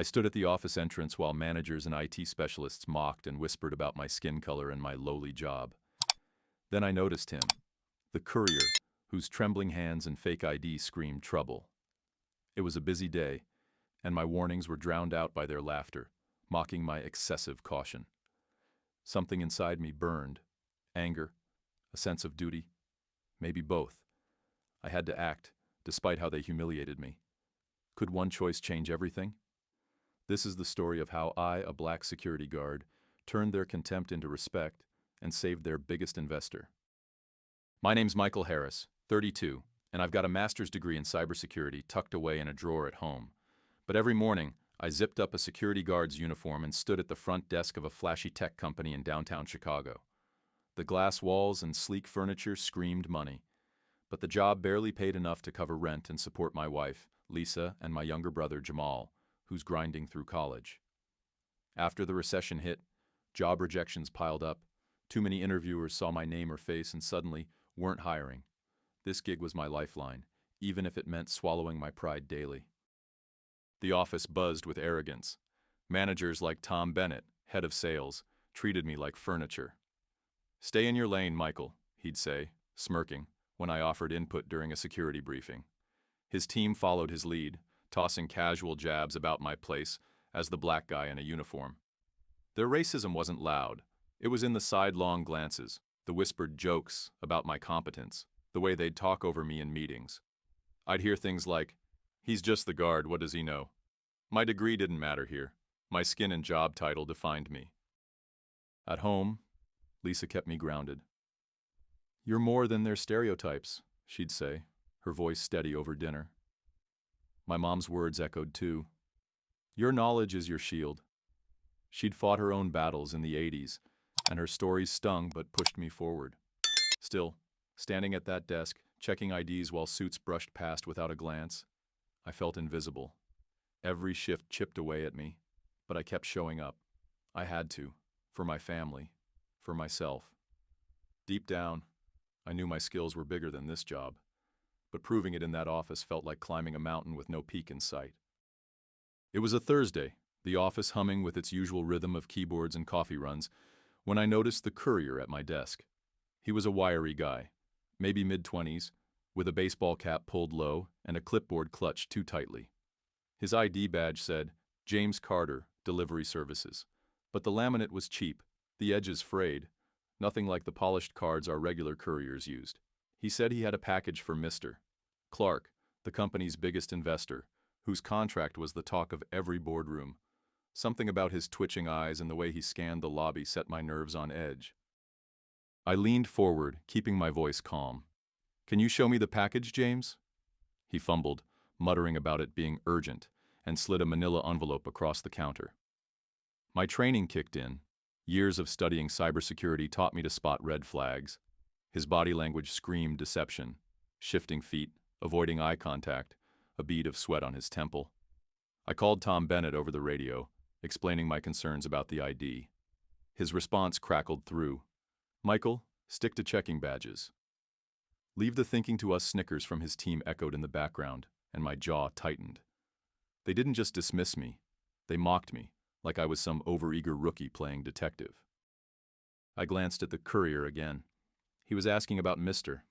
I stood at the office entrance while managers and IT specialists mocked and whispered about my skin color and my lowly job. Then I noticed him, the courier, whose trembling hands and fake ID screamed trouble. It was a busy day, and my warnings were drowned out by their laughter, mocking my excessive caution. Something inside me burned. Anger, a sense of duty, maybe both. I had to act, despite how they humiliated me. Could one choice change everything? This is the story of how I, a black security guard, turned their contempt into respect and saved their biggest investor. My name's Michael Harris, 32, and I've got a master's degree in cybersecurity tucked away in a drawer at home. But every morning, I zipped up a security guard's uniform and stood at the front desk of a flashy tech company in downtown Chicago. The glass walls and sleek furniture screamed money, but the job barely paid enough to cover rent and support my wife, Lisa, and my younger brother, Jamal, who's grinding through college. After the recession hit, job rejections piled up. Too many interviewers saw my name or face and suddenly weren't hiring. This gig was my lifeline, even if it meant swallowing my pride daily. The office buzzed with arrogance. Managers like Tom Bennett, head of sales, treated me like furniture. "Stay in your lane, Michael," he'd say, smirking, when I offered input during a security briefing. His team followed his lead, tossing casual jabs about my place as the black guy in a uniform. Their racism wasn't loud. It was in the sidelong glances, the whispered jokes about my competence, the way they'd talk over me in meetings. I'd hear things like, "He's just the guard, what does he know?" My degree didn't matter here. My skin and job title defined me. At home, Lisa kept me grounded. "You're more than their stereotypes," she'd say, her voice steady over dinner. My mom's words echoed too. "Your knowledge is your shield." She'd fought her own battles in the 80s, and her stories stung but pushed me forward. Still, standing at that desk, checking IDs while suits brushed past without a glance, I felt invisible. Every shift chipped away at me, but I kept showing up. I had to, for my family, for myself. Deep down, I knew my skills were bigger than this job, but proving it in that office felt like climbing a mountain with no peak in sight. It was a Thursday, the office humming with its usual rhythm of keyboards and coffee runs, when I noticed the courier at my desk. He was a wiry guy, maybe mid-20s, with a baseball cap pulled low and a clipboard clutched too tightly. His ID badge said, "James Carter, Delivery Services," but the laminate was cheap, the edges frayed, nothing like the polished cards our regular couriers used. He said he had a package for Mr. Clark, the company's biggest investor, whose contract was the talk of every boardroom. Something about his twitching eyes and the way he scanned the lobby set my nerves on edge. I leaned forward, keeping my voice calm. "Can you show me the package, James?" He fumbled, muttering about it being urgent, and slid a manila envelope across the counter. My training kicked in. Years of studying cybersecurity taught me to spot red flags. His body language screamed deception, shifting feet, avoiding eye contact, a bead of sweat on his temple. I called Tom Bennett over the radio, explaining my concerns about the ID. His response crackled through. "Michael, stick to checking badges." "Leave the thinking to us" snickers from his team echoed in the background, and my jaw tightened. They didn't just dismiss me, they mocked me, like I was some overeager rookie playing detective. I glanced at the courier again. He was asking about Mr.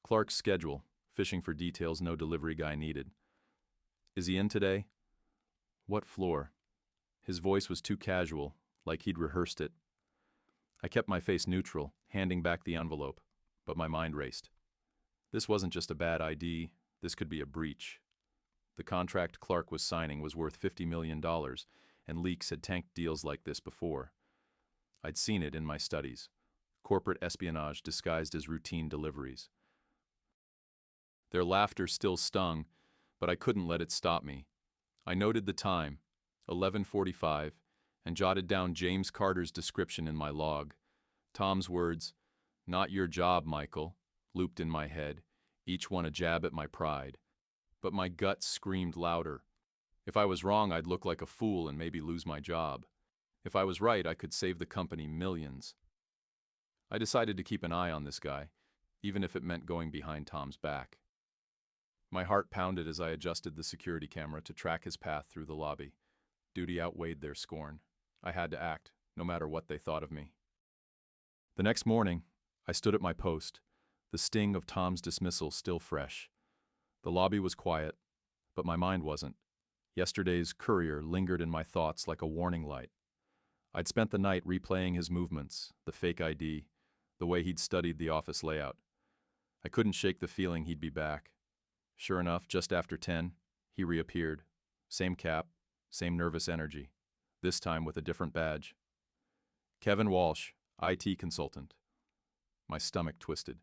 Clark's schedule, fishing for details no delivery guy needed. "Is he in today?" "What floor?" His voice was too casual, like he'd rehearsed it. I kept my face neutral, handing back the envelope, but my mind raced. This wasn't just a bad ID, this could be a breach. The contract Clark was signing was worth $50 million, and leaks had tanked deals like this before. I'd seen it in my studies. Corporate espionage disguised as routine deliveries. Their laughter still stung, but I couldn't let it stop me. I noted the time, 11:45, and jotted down James Carter's description in my log. Tom's words, "Not your job, Michael," looped in my head, each one a jab at my pride. But my gut screamed louder. If I was wrong, I'd look like a fool and maybe lose my job. If I was right, I could save the company millions. I decided to keep an eye on this guy, even if it meant going behind Tom's back. My heart pounded as I adjusted the security camera to track his path through the lobby. Duty outweighed their scorn. I had to act, no matter what they thought of me. The next morning, I stood at my post, the sting of Tom's dismissal still fresh. The lobby was quiet, but my mind wasn't. Yesterday's courier lingered in my thoughts like a warning light. I'd spent the night replaying his movements, the fake ID, the way he'd studied the office layout. I couldn't shake the feeling he'd be back. Sure enough, just after 10, he reappeared. Same cap, same nervous energy, this time with a different badge. Kevin Walsh, IT consultant. My stomach twisted.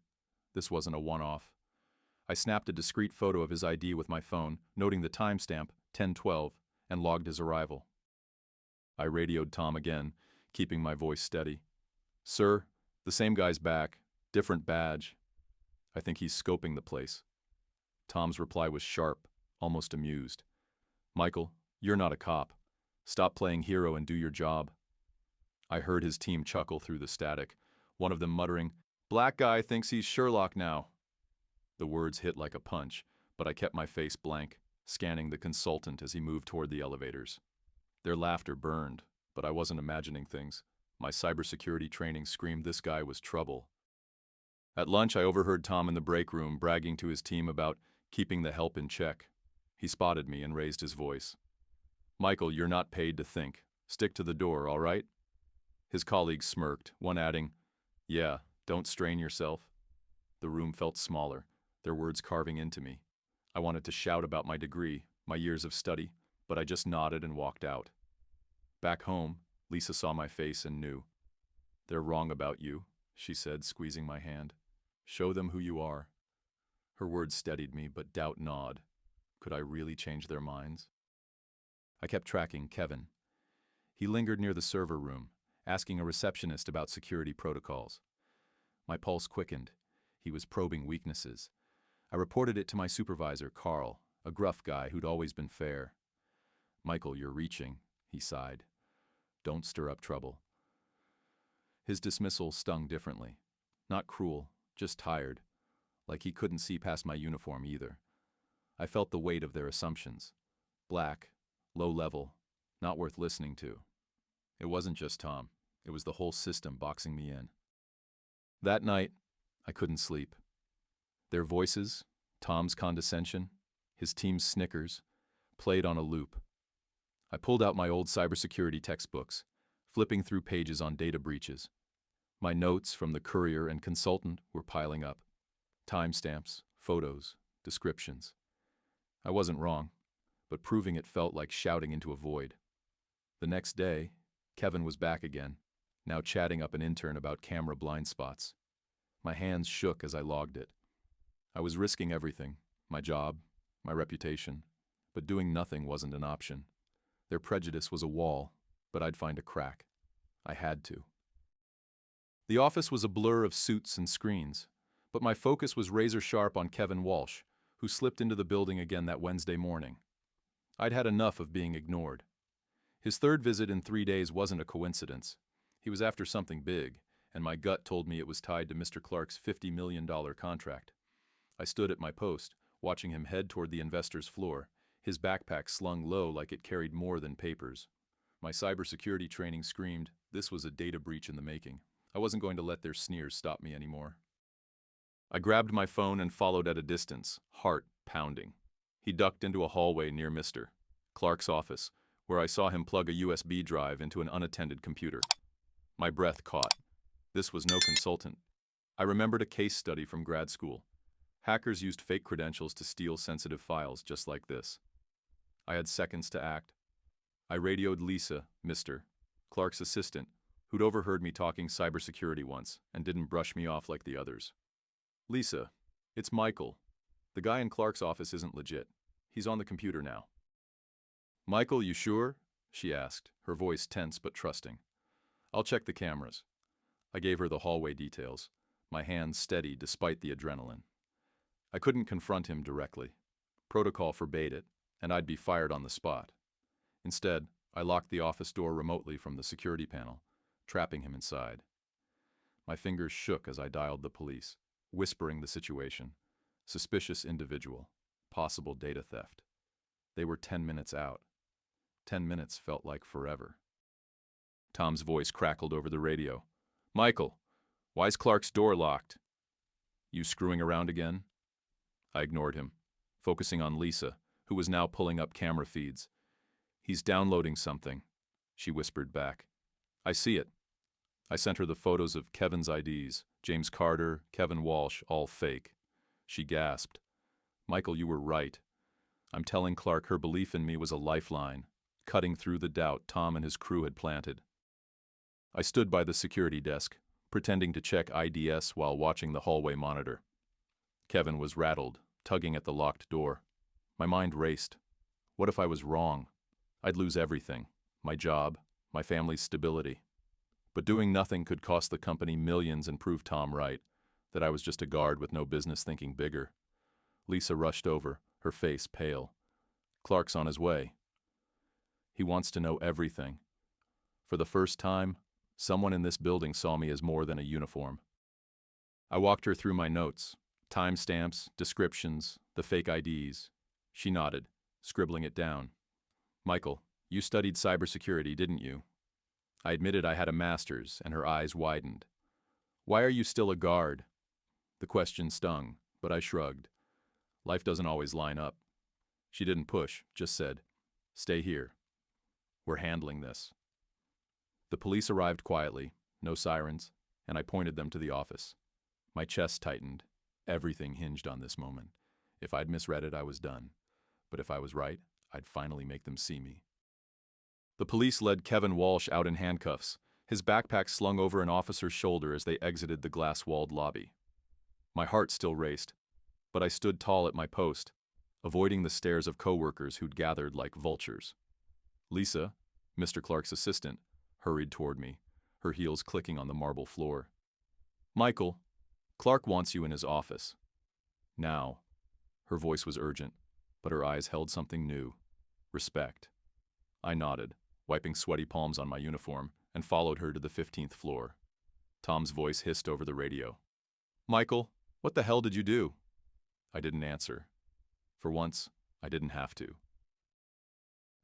This wasn't a one-off. I snapped a discreet photo of his ID with my phone, noting the timestamp, 10:12, and logged his arrival. I radioed Tom again, keeping my voice steady. "Sir, the same guy's back, different badge. I think he's scoping the place." Tom's reply was sharp, almost amused. "Michael, you're not a cop. Stop playing hero and do your job." I heard his team chuckle through the static, one of them muttering, "Black guy thinks he's Sherlock now." The words hit like a punch, but I kept my face blank, scanning the consultant as he moved toward the elevators. Their laughter burned, but I wasn't imagining things. My cybersecurity training screamed this guy was trouble. At lunch, I overheard Tom in the break room bragging to his team about keeping the help in check. He spotted me and raised his voice. "Michael, you're not paid to think. Stick to the door, all right?" His colleagues smirked, one adding, "Yeah, don't strain yourself." The room felt smaller, their words carving into me. I wanted to shout about my degree, my years of study, but I just nodded and walked out. Back home, Lisa saw my face and knew. "They're wrong about you," she said, squeezing my hand. "Show them who you are." Her words steadied me, but doubt gnawed. Could I really change their minds? I kept tracking Kevin. He lingered near the server room, asking a receptionist about security protocols. My pulse quickened. He was probing weaknesses. I reported it to my supervisor, Carl, a gruff guy who'd always been fair. "Michael, you're reaching," he sighed. "Don't stir up trouble." His dismissal stung differently. Not cruel, just tired, like he couldn't see past my uniform either. I felt the weight of their assumptions. Black, low level, not worth listening to. It wasn't just Tom. It was the whole system boxing me in. That night, I couldn't sleep. Their voices, Tom's condescension, his team's snickers, played on a loop. I pulled out my old cybersecurity textbooks, flipping through pages on data breaches. My notes from the courier and consultant were piling up. Timestamps, photos, descriptions. I wasn't wrong, but proving it felt like shouting into a void. The next day, Kevin was back again, now chatting up an intern about camera blind spots. My hands shook as I logged it. I was risking everything, my job, my reputation, but doing nothing wasn't an option. Their prejudice was a wall, but I'd find a crack. I had to. The office was a blur of suits and screens, but my focus was razor sharp on Kevin Walsh, who slipped into the building again that Wednesday morning. I'd had enough of being ignored. His third visit in 3 days wasn't a coincidence. He was after something big, and my gut told me it was tied to Mr. Clark's $50 million contract. I stood at my post, watching him head toward the investor's floor, his backpack slung low like it carried more than papers. My cybersecurity training screamed, this was a data breach in the making. I wasn't going to let their sneers stop me anymore. I grabbed my phone and followed at a distance, heart pounding. He ducked into a hallway near Mr. Clark's office, where I saw him plug a USB drive into an unattended computer. My breath caught. This was no consultant. I remembered a case study from grad school. Hackers used fake credentials to steal sensitive files just like this. I had seconds to act. I radioed Lisa, Mr. Clark's assistant, who'd overheard me talking cybersecurity once and didn't brush me off like the others. "Lisa, it's Michael. The guy in Clark's office isn't legit. He's on the computer now." "Michael, you sure?" she asked, her voice tense but trusting. "I'll check the cameras." I gave her the hallway details, my hands steady despite the adrenaline. I couldn't confront him directly. Protocol forbade it, and I'd be fired on the spot. Instead, I locked the office door remotely from the security panel, trapping him inside. My fingers shook as I dialed the police, whispering the situation. Suspicious individual, possible data theft. They were 10 minutes out. 10 minutes felt like forever. Tom's voice crackled over the radio. "Michael, why's Clark's door locked? You screwing around again?" I ignored him, focusing on Lisa, who was now pulling up camera feeds. "He's downloading something," she whispered back. "I see it." I sent her the photos of Kevin's IDs, James Carter, Kevin Walsh, all fake. She gasped. "Michael, you were right. I'm telling Clark her belief in me was a lifeline, cutting through the doubt Tom and his crew had planted." I stood by the security desk, pretending to check IDs while watching the hallway monitor. Kevin was rattled, tugging at the locked door. My mind raced. What if I was wrong? I'd lose everything. My job, my family's stability. But doing nothing could cost the company millions and prove Tom right, that I was just a guard with no business thinking bigger. Lisa rushed over, her face pale. "Clark's on his way. He wants to know everything." For the first time, someone in this building saw me as more than a uniform. I walked her through my notes, timestamps, descriptions, the fake IDs. She nodded, scribbling it down. "Michael, you studied cybersecurity, didn't you?" I admitted I had a master's, and her eyes widened. "Why are you still a guard?" The question stung, but I shrugged. Life doesn't always line up. She didn't push, just said, "Stay here. We're handling this." The police arrived quietly, no sirens, and I pointed them to the office. My chest tightened. Everything hinged on this moment. If I'd misread it, I was done. But if I was right, I'd finally make them see me. The police led Kevin Walsh out in handcuffs, his backpack slung over an officer's shoulder as they exited the glass-walled lobby. My heart still raced, but I stood tall at my post, avoiding the stares of coworkers who'd gathered like vultures. Lisa, Mr. Clark's assistant, hurried toward me, her heels clicking on the marble floor. "Michael, Clark wants you in his office." Now. Her voice was urgent, but her eyes held something new. Respect. I nodded, wiping sweaty palms on my uniform, and followed her to the 15th floor. Tom's voice hissed over the radio. "Michael, what the hell did you do?" I didn't answer. For once, I didn't have to.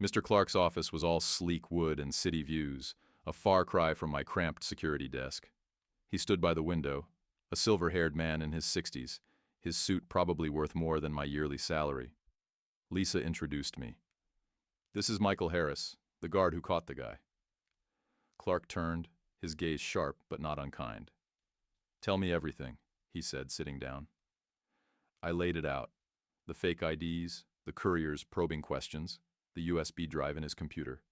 Mr. Clark's office was all sleek wood and city views, a far cry from my cramped security desk. He stood by the window, a silver-haired man in his 60s, his suit probably worth more than my yearly salary. Lisa introduced me. "This is Michael Harris, the guard who caught the guy." Clark turned, his gaze sharp but not unkind. "Tell me everything," he said, sitting down. I laid it out. The fake IDs, the courier's probing questions, the USB drive in his computer.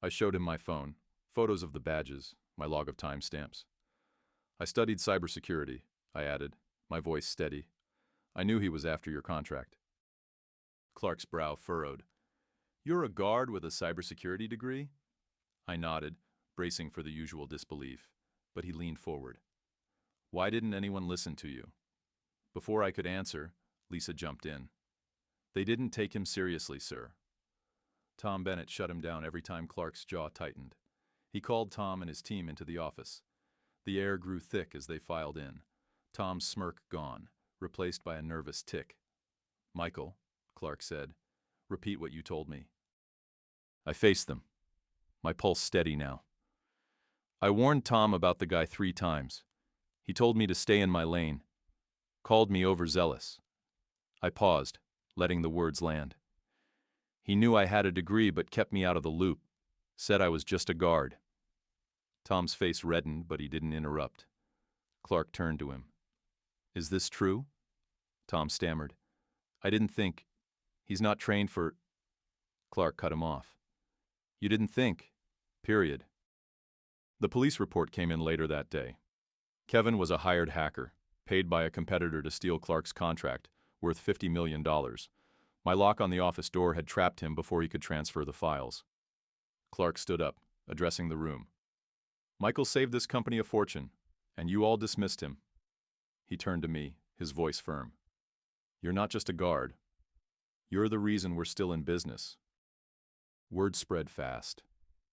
I showed him my phone, photos of the badges, my log of timestamps. "I studied cybersecurity," I added, my voice steady. "I knew he was after your contract." Clark's brow furrowed. "You're a guard with a cybersecurity degree?" I nodded, bracing for the usual disbelief, but he leaned forward. "Why didn't anyone listen to you?" Before I could answer, Lisa jumped in. "They didn't take him seriously, sir." Tom Bennett shut him down every time Clark's jaw tightened. He called Tom and his team into the office. The air grew thick as they filed in, Tom's smirk gone, replaced by a nervous tick. "Michael," Clark said, "repeat what you told me." I faced them, my pulse steady now. "I warned Tom about the guy 3 times. He told me to stay in my lane. Called me overzealous." I paused, letting the words land. "He knew I had a degree but kept me out of the loop. Said I was just a guard." Tom's face reddened, but he didn't interrupt. Clark turned to him. "Is this true?" Tom stammered. "I didn't think. He's not trained for—" Clark cut him off. "You didn't think. Period." The police report came in later that day. Kevin was a hired hacker, paid by a competitor to steal Clark's contract, worth $50 million. My lock on the office door had trapped him before he could transfer the files. Clark stood up, addressing the room. "Michael saved this company a fortune, and you all dismissed him." He turned to me, his voice firm. "You're not just a guard. You're the reason we're still in business." Word spread fast.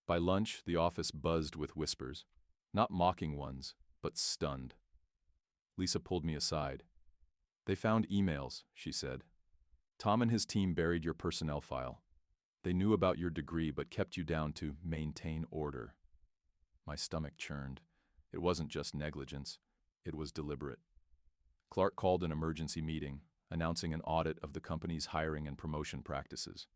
By lunch, the office buzzed with whispers, not mocking ones, but stunned. Lisa pulled me aside. "They found emails," she said. "Tom and his team buried your personnel file. They knew about your degree but kept you down to maintain order. My stomach churned. It wasn't just negligence. It was deliberate. Clark called an emergency meeting, announcing an audit of the company's hiring and promotion practices.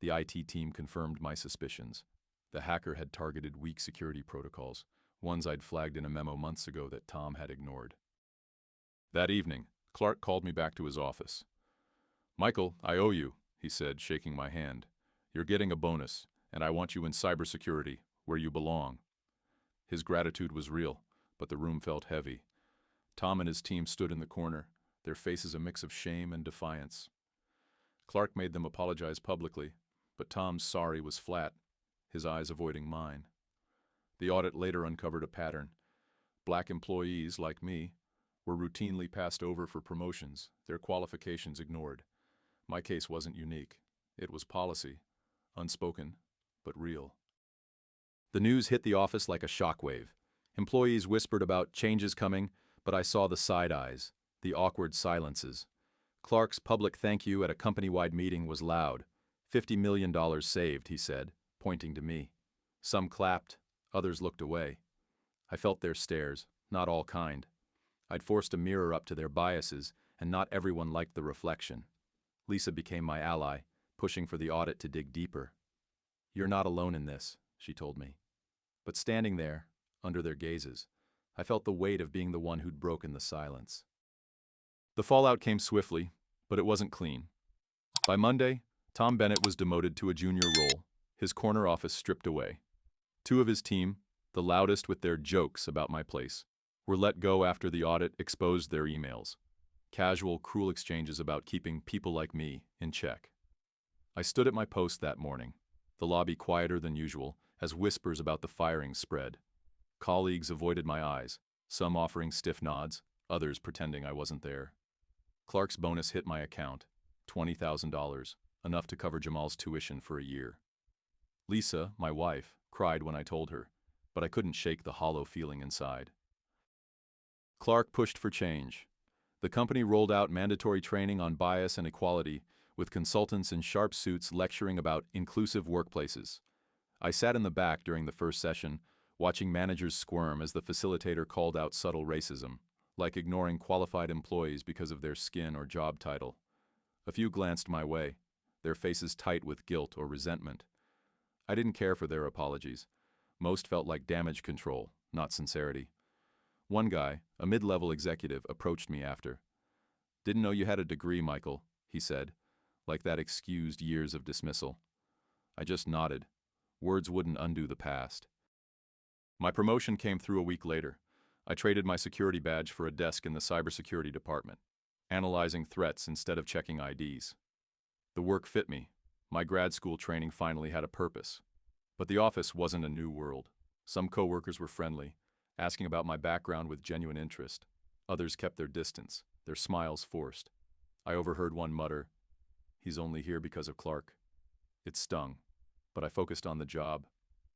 The IT team confirmed my suspicions. The hacker had targeted weak security protocols, ones I'd flagged in a memo months ago that Tom had ignored. That evening, Clark called me back to his office. "Michael, I owe you," he said, shaking my hand. "You're getting a bonus, and I want you in cybersecurity, where you belong." His gratitude was real, but the room felt heavy. Tom and his team stood in the corner, their faces a mix of shame and defiance. Clark made them apologize publicly, but Tom's sorry was flat, his eyes avoiding mine. The audit later uncovered a pattern. Black employees, like me, were routinely passed over for promotions, their qualifications ignored. My case wasn't unique. It was policy, unspoken, but real. The news hit the office like a shockwave. Employees whispered about changes coming, but I saw the side eyes, the awkward silences. Clark's public thank you at a company-wide meeting was loud. $50 million saved, he said, pointing to me. Some clapped, others looked away. I felt their stares, not all kind. I'd forced a mirror up to their biases, and not everyone liked the reflection. Lisa became my ally, pushing for the audit to dig deeper. "You're not alone in this," she told me. But standing there, under their gazes, I felt the weight of being the one who'd broken the silence. The fallout came swiftly, but it wasn't clean. By Monday, Tom Bennett was demoted to a junior role, his corner office stripped away. Two of his team, the loudest with their jokes about my place, were let go after the audit exposed their emails. Casual, cruel exchanges about keeping people like me in check. I stood at my post that morning, the lobby quieter than usual, as whispers about the firing spread. Colleagues avoided my eyes, some offering stiff nods, others pretending I wasn't there. Clark's bonus hit my account, $20,000, enough to cover Jamal's tuition for a year. Lisa, my wife, cried when I told her, but I couldn't shake the hollow feeling inside. Clark pushed for change. The company rolled out mandatory training on bias and equality, with consultants in sharp suits lecturing about inclusive workplaces. I sat in the back during the first session, watching managers squirm as the facilitator called out subtle racism, like ignoring qualified employees because of their skin or job title. A few glanced my way, their faces tight with guilt or resentment. I didn't care for their apologies. Most felt like damage control, not sincerity. One guy, a mid-level executive, approached me after. "Didn't know you had a degree, Michael," he said, like that excused years of dismissal. I just nodded. Words wouldn't undo the past. My promotion came through a week later. I traded my security badge for a desk in the cybersecurity department, analyzing threats instead of checking IDs. The work fit me. My grad school training finally had a purpose. But the office wasn't a new world. Some coworkers were friendly, asking about my background with genuine interest. Others kept their distance, their smiles forced. I overheard one mutter, "He's only here because of Clark." It stung, but I focused on the job,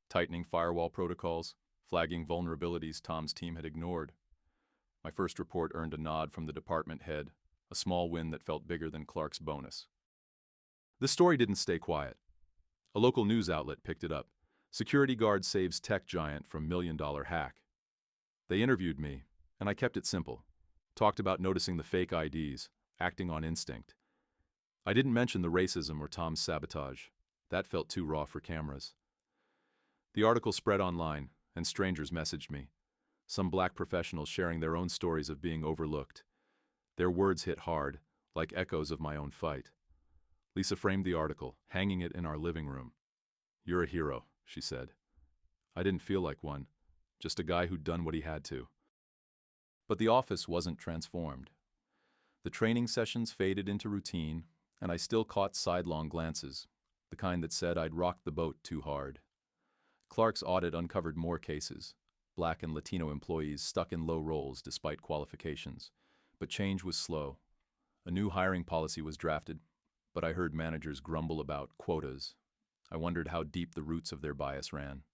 tightening firewall protocols, flagging vulnerabilities Tom's team had ignored. My first report earned a nod from the department head, a small win that felt bigger than Clark's bonus. The story didn't stay quiet. A local news outlet picked it up. Security guard saves tech giant from million-dollar hack. They interviewed me, and I kept it simple. Talked about noticing the fake IDs, acting on instinct. I didn't mention the racism or Tom's sabotage. That felt too raw for cameras. The article spread online, and strangers messaged me. Some black professionals sharing their own stories of being overlooked. Their words hit hard, like echoes of my own fight. Lisa framed the article, hanging it in our living room. "You're a hero," she said. I didn't feel like one, just a guy who'd done what he had to. But the office wasn't transformed. The training sessions faded into routine, and I still caught sidelong glances, the kind that said I'd rocked the boat too hard. Clark's audit uncovered more cases, Black and Latino employees stuck in low roles despite qualifications. But change was slow. A new hiring policy was drafted, but I heard managers grumble about quotas. I wondered how deep the roots of their bias ran.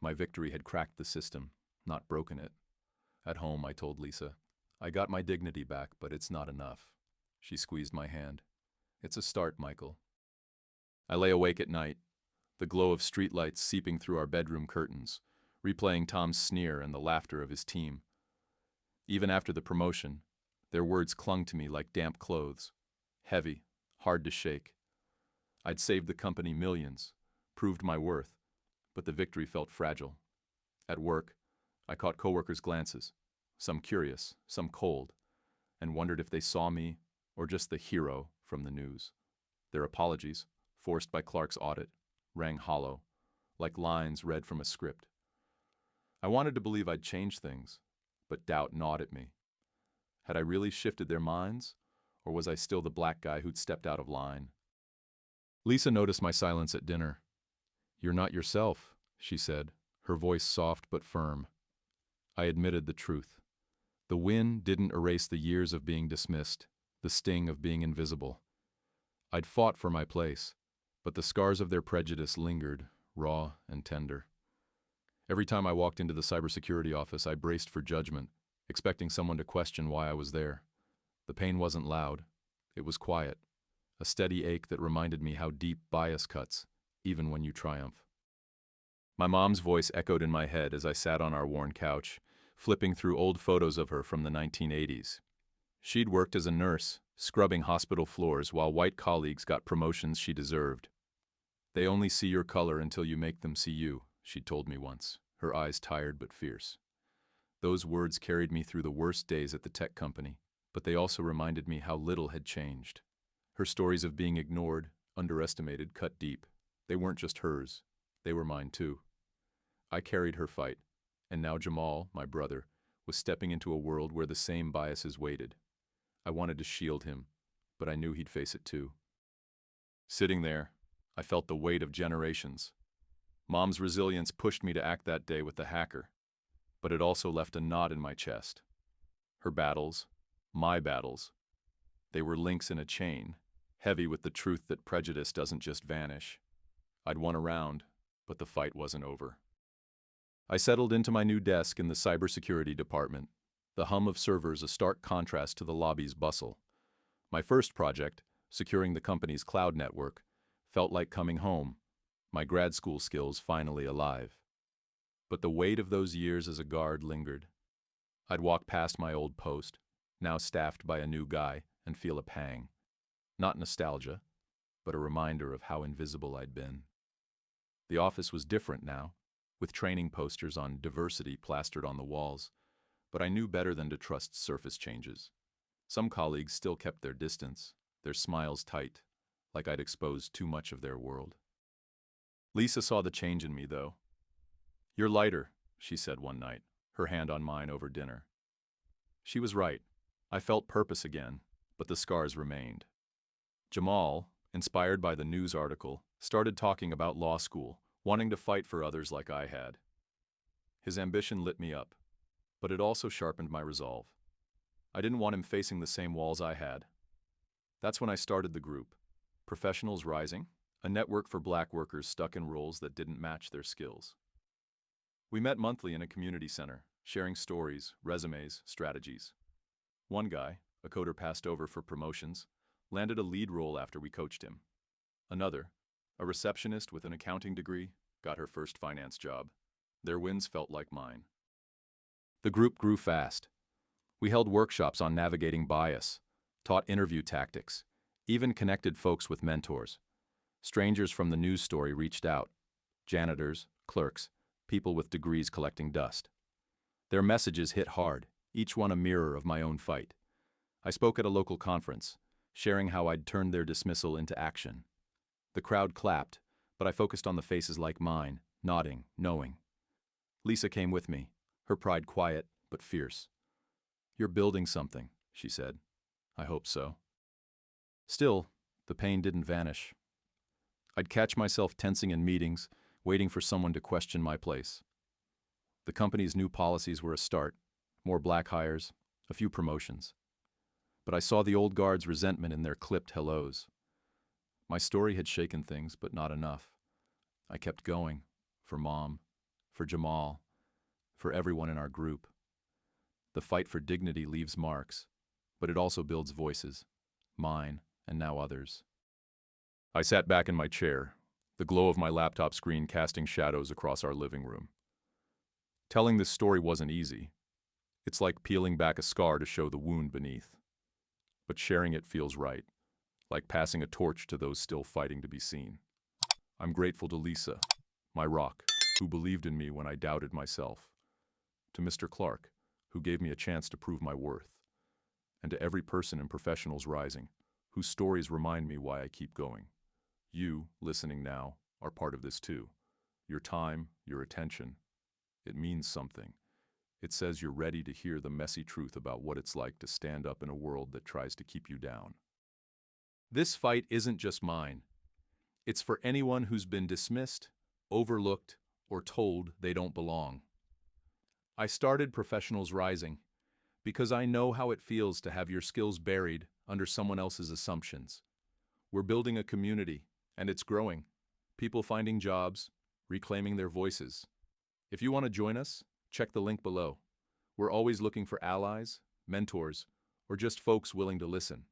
My victory had cracked the system, not broken it. At home, I told Lisa, "I got my dignity back, but it's not enough." She squeezed my hand. "It's a start, Michael." I lay awake at night, the glow of streetlights seeping through our bedroom curtains, replaying Tom's sneer and the laughter of his team. Even after the promotion, their words clung to me like damp clothes, heavy, hard to shake. I'd saved the company millions, proved my worth, but the victory felt fragile. At work, I caught coworkers' glances, some curious, some cold, and wondered if they saw me or just the hero from the news. Their apologies, forced by Clark's audit, rang hollow, like lines read from a script. I wanted to believe I'd changed things, but doubt gnawed at me. Had I really shifted their minds, or was I still the black guy who'd stepped out of line? Lisa noticed my silence at dinner. "You're not yourself," she said, her voice soft but firm. I admitted the truth. The win didn't erase the years of being dismissed, the sting of being invisible. I'd fought for my place, but the scars of their prejudice lingered, raw and tender. Every time I walked into the cybersecurity office, I braced for judgment, expecting someone to question why I was there. The pain wasn't loud. It was quiet, a steady ache that reminded me how deep bias cuts, even when you triumph. My mom's voice echoed in my head as I sat on our worn couch, flipping through old photos of her from the 1980s. She'd worked as a nurse, scrubbing hospital floors while white colleagues got promotions she deserved. "They only see your color until you make them see you," she'd told me once, her eyes tired but fierce. Those words carried me through the worst days at the tech company, but they also reminded me how little had changed. Her stories of being ignored, underestimated, cut deep. They weren't just hers, they were mine too. I carried her fight, and now Jamal, my brother, was stepping into a world where the same biases waited. I wanted to shield him, but I knew he'd face it too. Sitting there, I felt the weight of generations. Mom's resilience pushed me to act that day with the hacker, but it also left a knot in my chest. Her battles, my battles, they were links in a chain, heavy with the truth that prejudice doesn't just vanish. I'd won a round, but the fight wasn't over. I settled into my new desk in the cybersecurity department, the hum of servers a stark contrast to the lobby's bustle. My first project, securing the company's cloud network, felt like coming home, my grad school skills finally alive. But the weight of those years as a guard lingered. I'd walk past my old post, now staffed by a new guy, and feel a pang. Not nostalgia, but a reminder of how invisible I'd been. The office was different now, with training posters on diversity plastered on the walls, but I knew better than to trust surface changes. Some colleagues still kept their distance, their smiles tight, like I'd exposed too much of their world. Lisa saw the change in me, though. "You're lighter," she said one night, her hand on mine over dinner. She was right. I felt purpose again, but the scars remained. Jamal, inspired by the news article, started talking about law school, wanting to fight for others like I had. His ambition lit me up, but it also sharpened my resolve. I didn't want him facing the same walls I had. That's when I started the group, Professionals Rising, a network for black workers stuck in roles that didn't match their skills. We met monthly in a community center, sharing stories, resumes, strategies. One guy, a coder passed over for promotions, landed a lead role after we coached him. Another, a receptionist with an accounting degree, got her first finance job. Their wins felt like mine. The group grew fast. We held workshops on navigating bias, taught interview tactics, even connected folks with mentors. Strangers from the news story reached out. Janitors, clerks, people with degrees collecting dust. Their messages hit hard, each one a mirror of my own fight. I spoke at a local conference, sharing how I'd turned their dismissal into action. The crowd clapped, but I focused on the faces like mine, nodding, knowing. Lisa came with me, her pride quiet but fierce. "You're building something," she said. "I hope so." Still, the pain didn't vanish. I'd catch myself tensing in meetings, waiting for someone to question my place. The company's new policies were a start, more black hires, a few promotions. But I saw the old guard's resentment in their clipped hellos. My story had shaken things, but not enough. I kept going, for Mom, for Jamal, for everyone in our group. The fight for dignity leaves marks, but it also builds voices, mine and now others. I sat back in my chair, the glow of my laptop screen casting shadows across our living room. Telling this story wasn't easy. It's like peeling back a scar to show the wound beneath. But sharing it feels right, like passing a torch to those still fighting to be seen. I'm grateful to Lisa, my rock, who believed in me when I doubted myself. To Mr. Clark, who gave me a chance to prove my worth. And to every person in Professionals Rising, whose stories remind me why I keep going. You, listening now, are part of this too. Your time, your attention, it means something. It says you're ready to hear the messy truth about what it's like to stand up in a world that tries to keep you down. This fight isn't just mine. It's for anyone who's been dismissed, overlooked, or told they don't belong. I started Professionals Rising because I know how it feels to have your skills buried under someone else's assumptions. We're building a community, and it's growing. People finding jobs, reclaiming their voices. If you want to join us, check the link below. We're always looking for allies, mentors, or just folks willing to listen.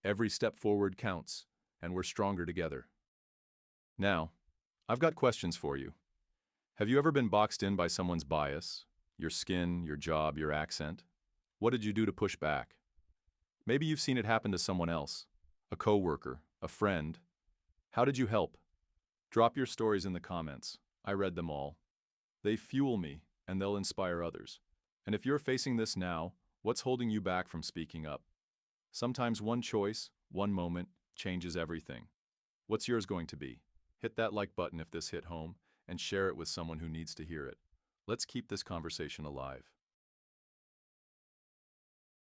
Every step forward counts, and we're stronger together. Now, I've got questions for you. Have you ever been boxed in by someone's bias? Your skin, your job, your accent? What did you do to push back? Maybe you've seen it happen to someone else, a coworker, a friend. How did you help? Drop your stories in the comments. I read them all. They fuel me, and they'll inspire others. And if you're facing this now, what's holding you back from speaking up? Sometimes one choice, one moment, changes everything. What's yours going to be? Hit that like button if this hit home, and share it with someone who needs to hear it. Let's keep this conversation alive.